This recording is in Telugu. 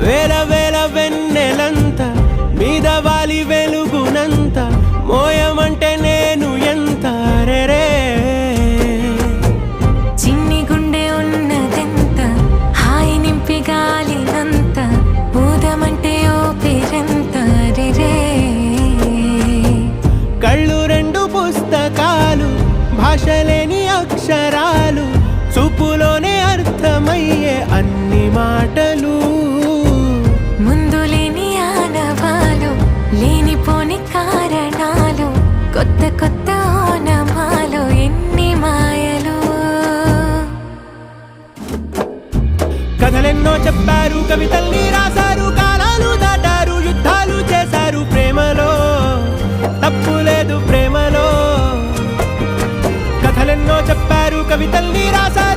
వేల వేల వెన్నెలంత మీద వాలి వెలుగునంత మోయమంటే నేను ఎంత రే చిన్ని గుండె ఉన్నదెంత హాయి నింపి గాలినంత ఊదమంటే ఓపిరెంత రే కళ్ళు రెండు పుస్తకాలు భాషలేని అక్షరాలు చూపులోనే అర్థమయ్యే అన్ని మాటలు ముందు లేని ఆనవాలు లేనిపోని కారణాలు కొత్త కొత్త ఓనమాలు ఎన్ని మాయలు కథలెన్నో చెప్పారు కవితల్ని రాశారు కాలాలు దాటారు యుద్ధాలు చేశారు ప్రేమలో తప్పు లేదు ప్రేమలో కథలెన్నో చెప్పారు కవితల్ని రాశారు